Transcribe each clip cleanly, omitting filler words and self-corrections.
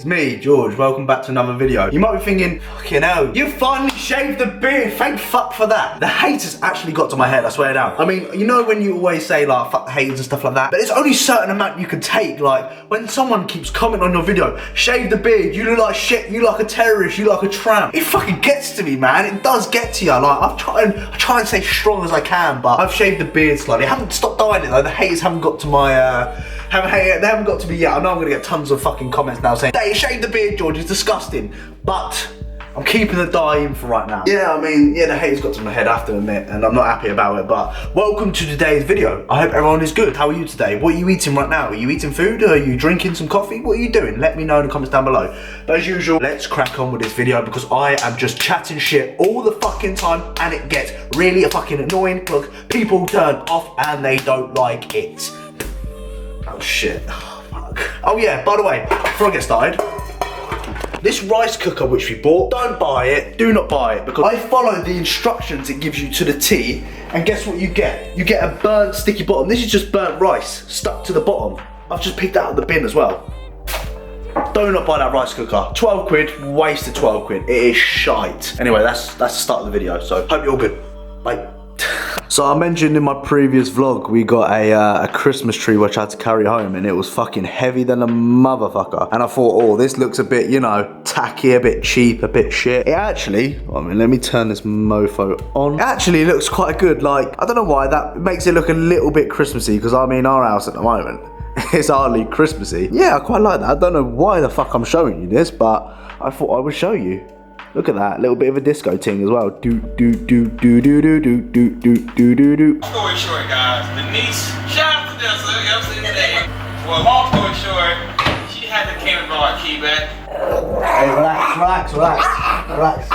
It's me, George. Welcome back to another video. You might be thinking, fucking hell, you finally shaved the beard. Thank fuck for that. The haters actually got to my head, I swear down. I mean, you know when you always say like, fuck the haters and stuff like that, but there's only a certain amount you can take. Like, when someone keeps commenting on your video, shave the beard, you look like shit, you like a terrorist, you like a tramp. It fucking gets to me, man. It does get to you. Like, I try and stay strong as I can, but I've shaved the beard slightly. I haven't stopped dyeing it though. The haters haven't got to my, they haven't got to me yet. I know I'm gonna get tons of fucking comments now saying, hey, shave the beard, George, it's disgusting. But I'm keeping the dye in for right now. Yeah, I mean, yeah, the haters got to my head, I have to admit, and I'm not happy about it, but welcome to today's video. I hope everyone is good. How are you today? What are you eating right now? Are you eating food? Are you drinking some coffee? What are you doing? Let me know in the comments down below. But as usual, let's crack on with this video because I am just chatting shit all the fucking time and it gets really fucking annoying because people turn off and they don't like it. Oh shit, oh fuck. Oh yeah, by the way, before I get started, this rice cooker which we bought, don't buy it, do not buy it, because I follow the instructions it gives you to the T, and guess what you get? You get a burnt sticky bottom. This is just burnt rice stuck to the bottom. I've just picked that out of the bin as well. Do not buy that rice cooker. 12 quid, wasted 12 quid. It is shite. Anyway, that's the start of the video, so hope you're all good. Bye. So I mentioned in my previous vlog we got a Christmas tree which I had to carry home, and it was fucking heavy than a motherfucker, and I thought, oh, this looks a bit, you know, tacky, a bit cheap, a bit shit. It actually, I mean, let me turn this mofo on. It actually looks quite good. Like, I don't know why, that makes it look a little bit Christmassy, because I mean, our house at the moment is hardly Christmassy. Yeah, I quite like that. I don't know why the fuck I'm showing you this, but I thought I would show you. Look at that, little bit of a disco ting as well. Do do do do do do do do do do do do. Long story short, guys, Denise, shout out to Dessa, you know what I'm saying today. Well, long story short, she had the Cannonball key back. Hey, relax. Relax.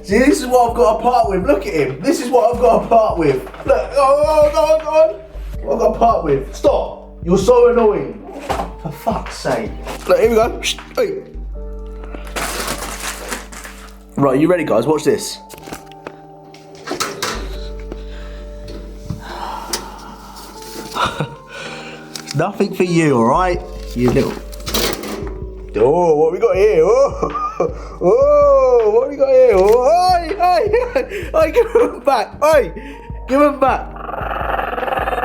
See, this is what I've got to part with. Look at him. This is what I've got to part with. Look, oh, what I've got to part with. Stop. You're so annoying. For fuck's sake. Look, here we go. Hey. Right, you ready, guys? Watch this. It's nothing for you, alright? You little... Oh, what we got here? Oh, what we got here? Oh, hey, give him back. Hey, give him back.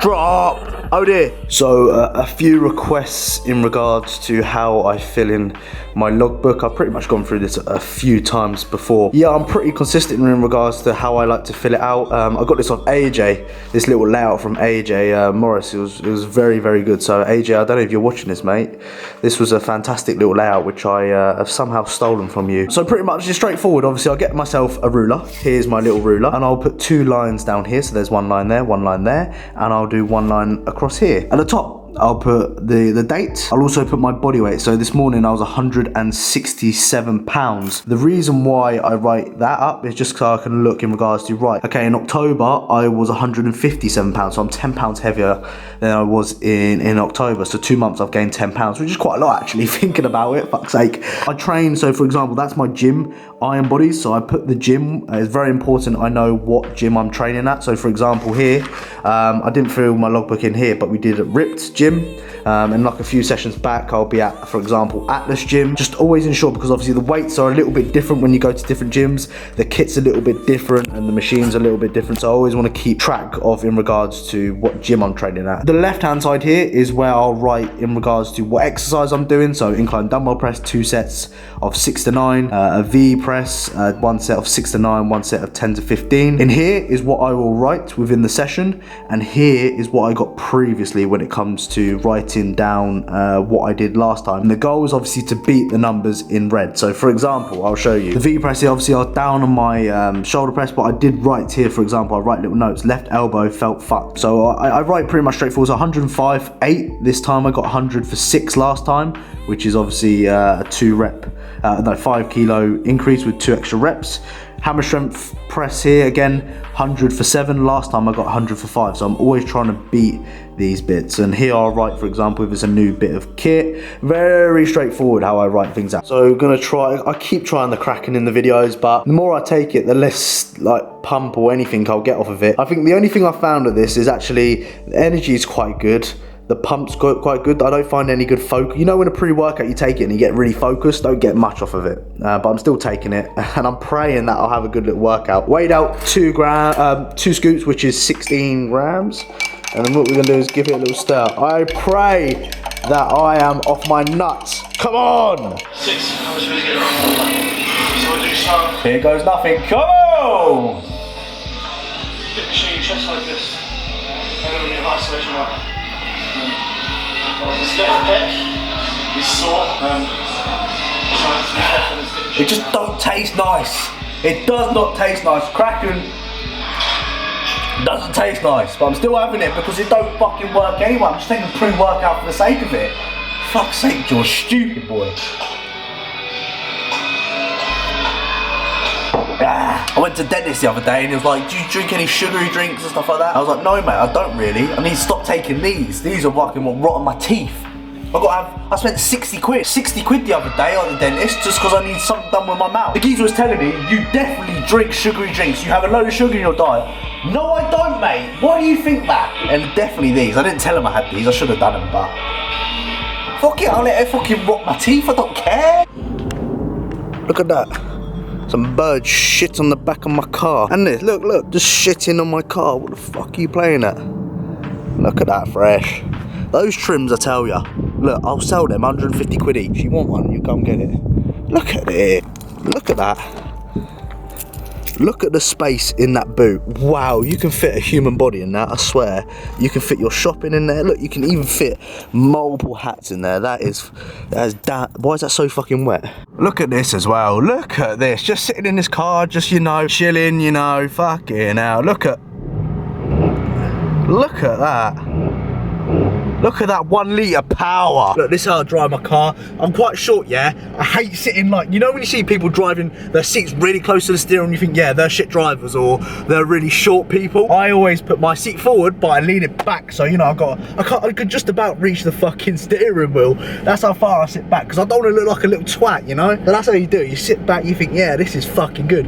Drop. Oh dear. So a few requests in regards to how I fill in my logbook. I've pretty much gone through this a few times before. Yeah, I'm pretty consistent in regards to how I like to fill it out. I got this off AJ, this little layout from AJ Morris. It was very, very good. So AJ, I don't know if you're watching this, mate. This was a fantastic little layout which I have somehow stolen from you. So pretty much it's straightforward. Obviously I'll get myself a ruler. Here's my little ruler, and I'll put two lines down here. So there's one line there, and I'll do one line across here. At the top, I'll put the date. I'll also put my body weight. So this morning I was 167 pounds. The reason why I write that up is just so I can look in regards to, right, okay, in October I was 157 pounds, so I'm 10 pounds heavier than I was in October. So 2 months I've gained 10 pounds, which is quite a lot actually, thinking about it, fuck's sake. I train, so for example, that's my gym, Iron Bodies, so I put the gym. It's very important I know what gym I'm training at. So for example here, I didn't fill my logbook in here, but we did a ripped gym, and like a few sessions back I'll be at, for example, Atlas gym. Just always ensure, because obviously the weights are a little bit different when you go to different gyms, the kit's a little bit different and the machines are a little bit different, so I always want to keep track of in regards to what gym I'm training at. The left hand side here is where I'll write in regards to what exercise I'm doing. So incline dumbbell press, 2 sets of 6 to 9, a V press, 1 set of 6 to 9, 1 set of 10 to 15. In here is what I will write within the session, and here is what I got previously when it comes to writing down what I did last time. And the goal is obviously to beat the numbers in red. So for example, I'll show you the V press here. Obviously I was down on my shoulder press, but I did write here, for example, I write little notes. Left elbow felt fucked. So I write pretty much straightforward. So 105.8 this time. I got 100 for 6 last time, which is obviously a 5 kilo increase with 2 extra reps. Hammer strength press here, again, 100 for 7. Last time I got 100 for 5. So I'm always trying to beat these bits. And here I'll write, for example, if it's a new bit of kit. Very straightforward how I write things out. So gonna try, I keep trying the cracking in the videos, but the more I take it, the less like pump or anything I'll get off of it. I think the only thing I found of this is actually the energy is quite good. The pump's quite good. I don't find any good focus. You know when a pre-workout you take it and you get really focused, don't get much off of it. But I'm still taking it, and I'm praying that I'll have a good little workout. Weighed out 2 scoops, which is 16 grams. And then what we're gonna do is give it a little stir. I pray that I am off my nuts. Come on! 6. I was really good. So we'll do some. Here goes nothing. Come on! Get the your chest like this. And then we'll do isolation up. This left pec is sore. It just don't taste nice. It does not taste nice. Kraken doesn't taste nice, but I'm still having it because it don't fucking work anyway. I'm just taking pre-workout for the sake of it. Fuck's sake, George, stupid boy. I went to the dentist the other day and he was like, do you drink any sugary drinks and stuff like that? I was like, no mate, I don't really. I need to stop taking these. These are fucking what rotting my teeth. I spent 60 quid the other day on the dentist just because I need something done with my mouth. The geezer was telling me, you definitely drink sugary drinks. You have a load of sugar in your diet. No, I don't, mate. Why do you think that? And definitely these. I didn't tell him I had these. I should have done them, but fuck it, I'll let it fucking rot my teeth. I don't care. Look at that. Some bird shit on the back of my car. And this, look, just shitting on my car. What the fuck are you playing at? Look at that, fresh. Those trims, I tell ya. Look, I'll sell them 150 quid each. You want one, you come get it. Look at it. Look at that. Look at the space in that boot. Wow, you can fit a human body in that, I swear. You can fit your shopping in there. Look, you can even fit multiple hats in there. That is why is that so fucking wet? Look at this as well. Look at this. Just sitting in this car, just, you know, chilling, you know, fucking hell. Look at that. Look at that 1 litre power. Look, this is how I drive my car. I'm quite short, yeah? I hate sitting like, you know when you see people driving their seats really close to the steering and you think, yeah, they're shit drivers or they're really short people. I always put my seat forward, but I lean it back. So, you know, I could just about reach the fucking steering wheel. That's how far I sit back, because I don't want to look like a little twat, you know? So that's how you do it. You sit back, you think, yeah, this is fucking good.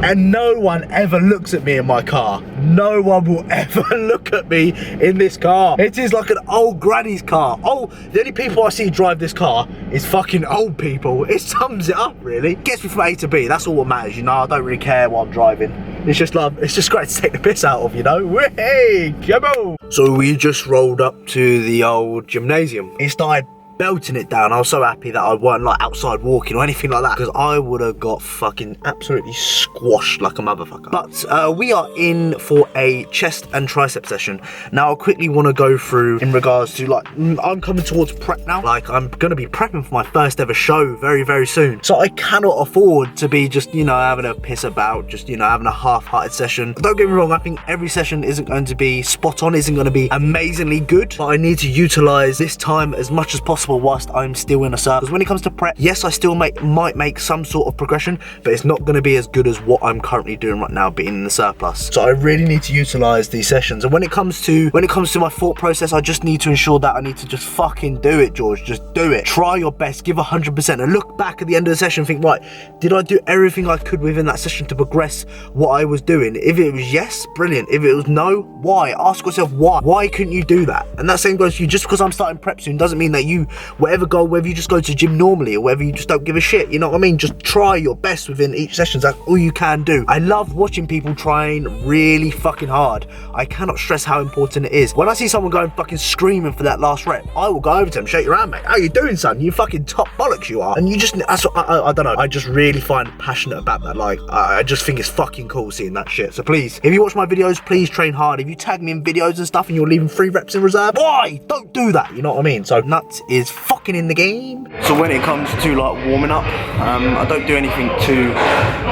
And no one ever looks at me in my car. No one will ever look at me in this car. It is like an old granny's car. Oh, the only people I see drive this car is fucking old people. It sums it up, really. Gets me from A to B. That's all that matters, you know. I don't really care what I'm driving. It's just great to take the piss out of, you know. Hey, come on. So we just rolled up to the old gymnasium. It started belting it down. I was so happy that I weren't like outside walking or anything like that, because I would have got fucking absolutely squashed like a motherfucker. But we are in for a chest and tricep session. Now I quickly want to go through in regards to, like, I'm coming towards prep now. Like, I'm going to be prepping for my first ever show very, very soon. So I cannot afford to be just, you know, having a piss about, just, you know, having a half-hearted session. Don't get me wrong, I think every session isn't going to be spot on, isn't going to be amazingly good, but I need to utilize this time as much as possible whilst I'm still in a surplus. Because when it comes to prep, yes, I still might make some sort of progression, but it's not going to be as good as what I'm currently doing right now, being in the surplus. So I really need to utilize these sessions. And when it comes to my thought process, I just need to ensure that I need to just fucking do it, George. Just do it. Try your best. Give 100%. And look back at the end of the session and think, right, did I do everything I could within that session to progress what I was doing? If it was yes, brilliant. If it was no, why? Ask yourself why. Why couldn't you do that? And that same goes to you. Just because I'm starting prep soon doesn't mean that you, whether you just go to gym normally or whether you just don't give a shit, you know what I mean? Just try your best within each session. That's all you can do. I love watching people trying really fucking hard. I cannot stress how important it is. When I see someone going fucking screaming for that last rep, I will go over to them, shake your hand, mate. How you doing, son? You fucking top bollocks you are. And you just, that's what, I don't know. I just really find passionate about that. Like, I just think it's fucking cool seeing that shit. So please, if you watch my videos, please train hard. If you tag me in videos and stuff and you're leaving 3 reps in reserve, why? Don't do that. You know what I mean? So nuts is fucking in the game. So when it comes to like warming up, I don't do anything too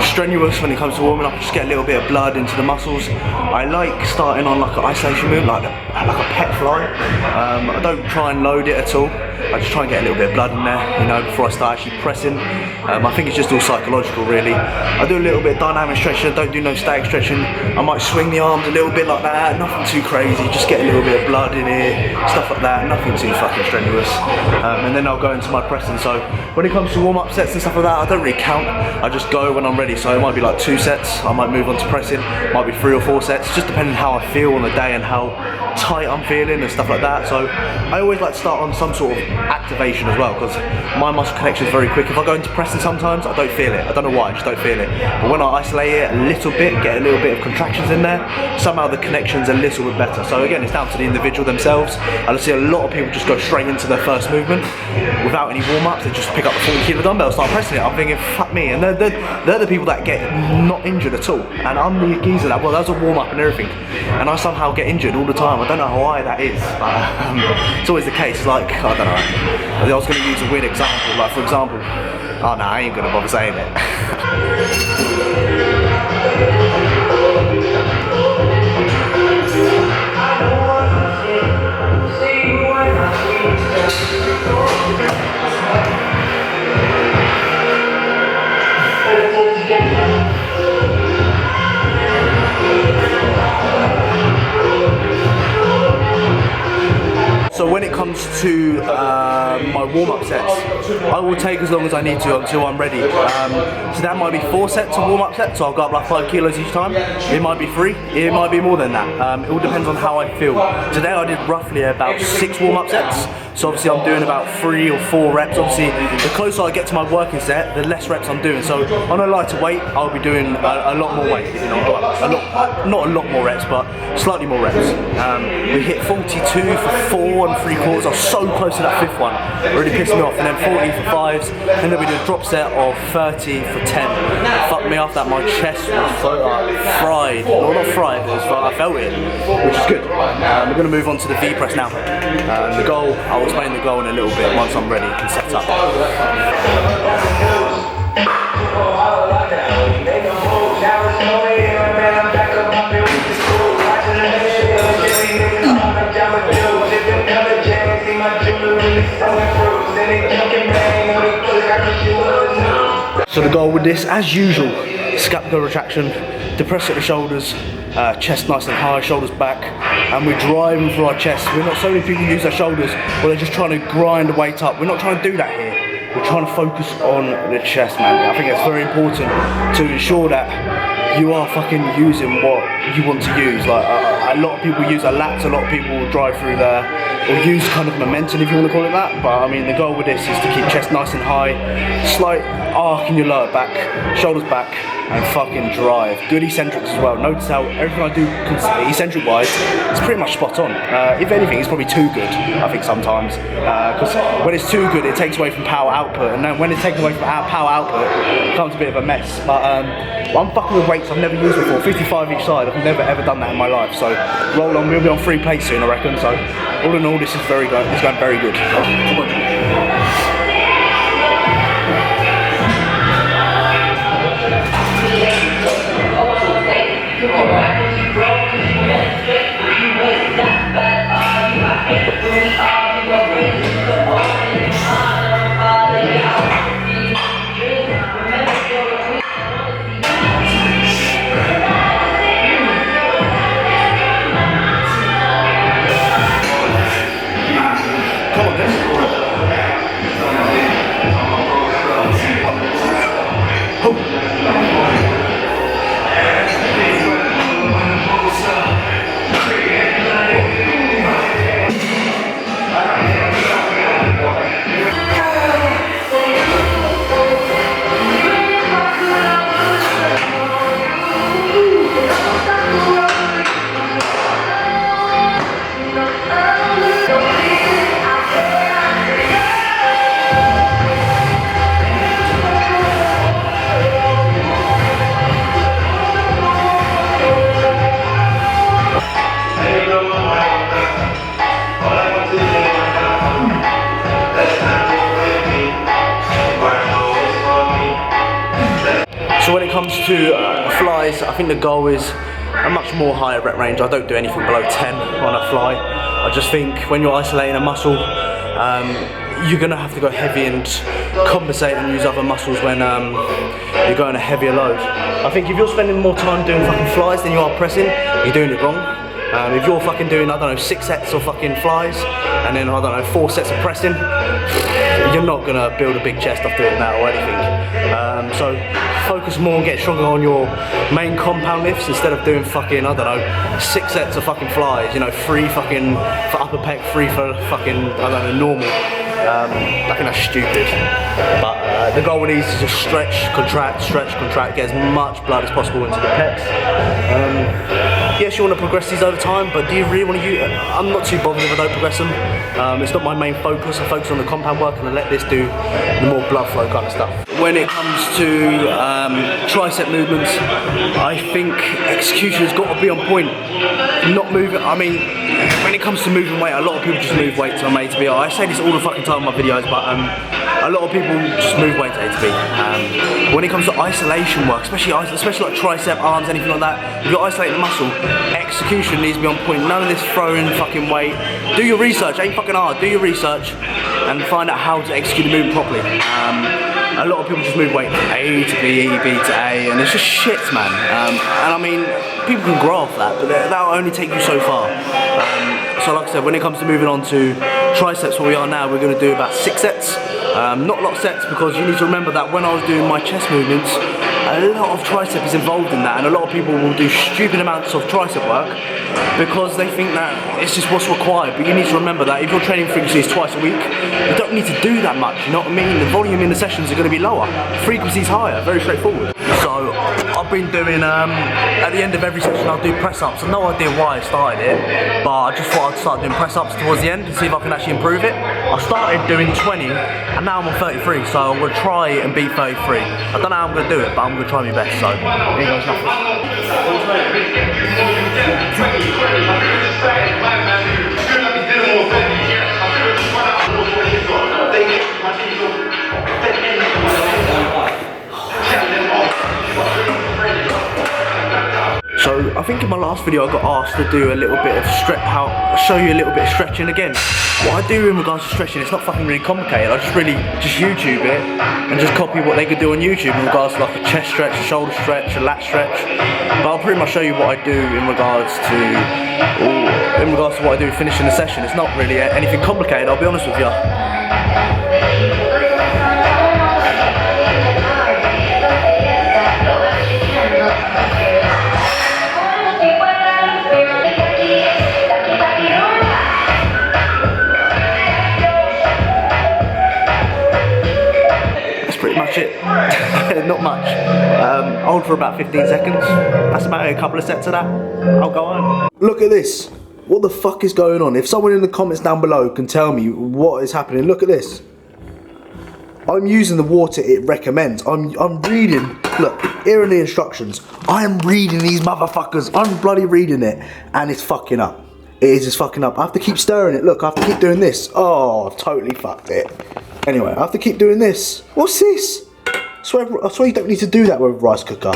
strenuous when it comes to warming up. I just get a little bit of blood into the muscles. I like starting on like an isolation movement, like a pet fly. I don't try and load it at all. I just try and get a little bit of blood in there, you know, before I start actually pressing. I think it's just all psychological, really. I do a little bit of dynamic stretching, I don't do no static stretching. I might swing the arms a little bit like that, nothing too crazy, just get a little bit of blood in here, stuff like that, nothing too fucking strenuous. And then I'll go into my pressing. So when it comes to warm-up sets and stuff like that, I don't really count, I just go when I'm ready. So it might be like 2 sets, I might move on to pressing, might be 3 or 4 sets, just depending how I feel on the day and how tight I'm feeling and stuff like that. So I always like to start on some sort of activation as well, because my muscle connection is very quick. If I go into pressing sometimes, I don't feel it. I don't know why, I just don't feel it. But when I isolate it a little bit, get a little bit of contractions in there, somehow the connection's a little bit better. So again, it's down to the individual themselves. I see a lot of people just go straight into their first movement without any warm-ups. They just pick up the 40 kilo dumbbell, start pressing it. I'm thinking, fuck me. And they're the people that get not injured at all. And I'm the geezer that, well, that's a warm-up and everything. And I somehow get injured all the time. I don't know why that is. But, it's always the case. Like, I don't know. I was going to use a weird example. Like, for example, oh no, I ain't going to bother saying it. So when it comes to my warm-up sets, I will take as long as I need to until I'm ready. So that might be 4 sets of warm-up sets, so I'll go up like 5 kilos each time. It might be 3, it might be more than that. It all depends on how I feel. Today I did roughly about 6 warm-up sets. So obviously I'm doing about 3 or 4 reps. Obviously, the closer I get to my working set, the less reps I'm doing. So on a lighter weight, I'll be doing a lot more weight. You know, not a lot more reps, but slightly more reps. We hit 42 for 4 and 3/4. I was so close to that 5th one. It really pissed me off. And then 40 for 5s. And then we did a drop set of 30 for 10. It fucked me off that my chest was so fried. Well, not fried, but I felt it, which is good. We're going to move on to the V press now. The goal, I'll explain the goal in a little bit once I'm ready and set up. So the goal with this, as usual, scapular retraction, depress at the shoulders, chest nice and high, shoulders back, and we're driving through our chest. We're not, so many people use their shoulders, but they're just trying to grind the weight up. We're not trying to do that here. We're trying to focus on the chest, man. I think it's very important to ensure that you are fucking using what you want to use. Like a lot of people use their lats, a lot of people will drive through there, or use kind of momentum, if you want to call it that. But I mean, the goal with this is to keep chest nice and high, slight arc in your lower back, shoulders back, and fucking drive. Good eccentrics as well. Notice how everything I do eccentric wise is pretty much spot on. If anything, it's probably too good, I think sometimes. Because when it's too good, it takes away from power output, and then when it's taken away from power output, it becomes a bit of a mess. But I'm fucking with weights I've never used before, 55 each side. I've never ever done that in my life. So roll on, we'll be on 3 plates soon, I reckon. So all in all, this is very good. It's going very good. Come on. So when it comes to flies, I think the goal is a much more higher rep range. I don't do anything below 10 on a fly. I just think when you're isolating a muscle, you're gonna have to go heavy and compensate and use other muscles when you're going a heavier load. I think if you're spending more time doing fucking flies than you are pressing, you're doing it wrong. If you're fucking doing, I don't know, 6 sets of fucking flies and then, I don't know, 4 sets of pressing, you're not gonna build a big chest off doing that or anything. So focus more on getting stronger on your main compound lifts instead of doing fucking, I don't know, 6 sets of fucking flies, you know, 3 fucking for upper pec, 3 for fucking, I don't know, normal. I think that's stupid. But the goal is to just stretch, contract, get as much blood as possible into the pecs. Yes, you want to progress these over time, but do you really want to use? I'm not too bothered if I don't progress them. It's not my main focus. I focus on the compound work and I let this do the more blood flow kind of stuff. When it comes to tricep movements, I think execution has got to be on point. Not moving. I mean, when it comes to moving weight, a lot of people just move weight to A to B. I say this all the fucking time in my videos, but a lot of people just move weight to A to B. When it comes to isolation work, especially like tricep, arms, anything like that, if you're isolating the muscle, execution needs to be on point. None of this throwing fucking weight. Do your research, ain't fucking hard. Do your research and find out how to execute the movement properly. A lot of people just move weight A to B, B to A, and it's just shit, man. And I mean, people can grow off that, but that'll only take you so far. So like I said, when it comes to moving on to triceps, where we are now, we're going to do about 6 sets. Not a lot of sets, because you need to remember that when I was doing my chest movements, a lot of tricep is involved in that, and a lot of people will do stupid amounts of tricep work because they think that it's just what's required. But you need to remember that if your training frequency is twice a week, you don't need to do that much, you know what I mean? The volume in the sessions are going to be lower, frequency is higher, very straightforward. So I've been doing, at the end of every session I'll do press-ups. I've no idea why I started it, but I just thought I'd start doing press-ups towards the end and see if I can actually improve it. I started doing 20 and now I'm on 33, so I'm going to try and beat 33. I don't know how I'm going to do it, but I'm going to try my best, so here goes nothing. So I think in my last video I got asked to do a little bit of show you a little bit of stretching again. What I do in regards to stretching, it's not fucking really complicated. I just YouTube it and just copy what they could do on YouTube in regards to like a chest stretch, a shoulder stretch, a lat stretch. But I'll pretty much show you what I do in regards to what I do finishing the session. It's not really anything complicated, I'll be honest with you. It. Not much. Hold for about 15 seconds. That's about a couple of sets of that. I'll go on. Look at this. What the fuck is going on? If someone in the comments down below can tell me what is happening, look at this. I'm using the water it recommends. I'm reading. Look, here are the instructions. I am reading these motherfuckers. I'm bloody reading it, and it's fucking up. It is just fucking up. I have to keep stirring it. Look, I have to keep doing this. Oh, I've totally fucked it. Anyway, I have to keep doing this. What's this? I swear you don't need to do that with a rice cooker.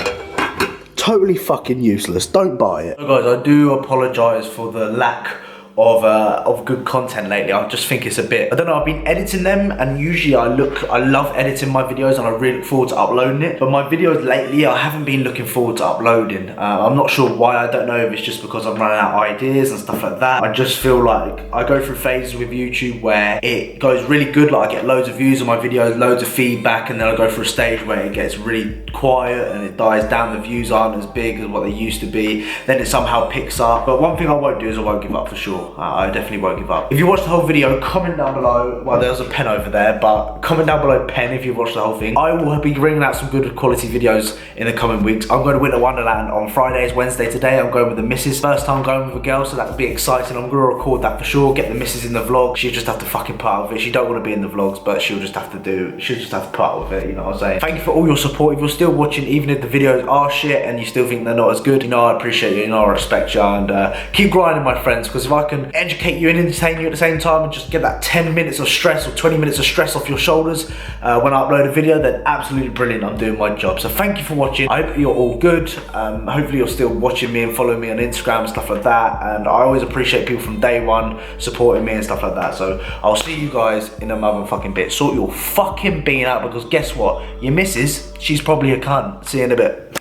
Totally fucking useless. Don't buy it. So guys, I do apologise for the lack of good content lately. I just think it's a bit, I don't know, I've been editing them, and usually I love editing my videos and I really look forward to uploading it, but my videos lately I haven't been looking forward to uploading. I'm not sure why. I don't know if it's just because I'm running out of ideas and stuff like that. I just feel like I go through phases with YouTube where it goes really good, like I get loads of views on my videos, loads of feedback, and then I go through a stage where it gets really quiet and it dies down, the views aren't as big as what they used to be, then it somehow picks up. But one thing I won't do is I won't give up for sure. I definitely won't give up. If you watched the whole video, comment down below. Well, there's a pen over there, but comment down below pen if you've watched the whole thing. I will be bringing out some good quality videos in the coming weeks. I'm going to Winter Wonderland on Fridays, Wednesday today. I'm going with the missus. First time going with a girl, so that'll be exciting. I'm going to record that for sure. Get the missus in the vlog. She'll just have to fucking put up with it. She don't want to be in the vlogs, but she'll just have to put up with it, you know what I'm saying? Thank you for all your support. If you're still watching, even if the videos are shit and you still think they're not as good, you know I appreciate you, you know I respect you, and keep grinding, my friends, because if I can educate you and entertain you at the same time and just get that 10 minutes of stress or 20 minutes of stress off your shoulders when I upload a video, then absolutely brilliant. I'm doing my job. So thank you for watching. I hope you're all good. Hopefully you're still watching me and following me on Instagram and stuff like that. And I always appreciate people from day one supporting me and stuff like that. So I'll see you guys in a motherfucking bit. Sort your fucking bean out, because guess what? Your missus, she's probably a cunt. See you in a bit.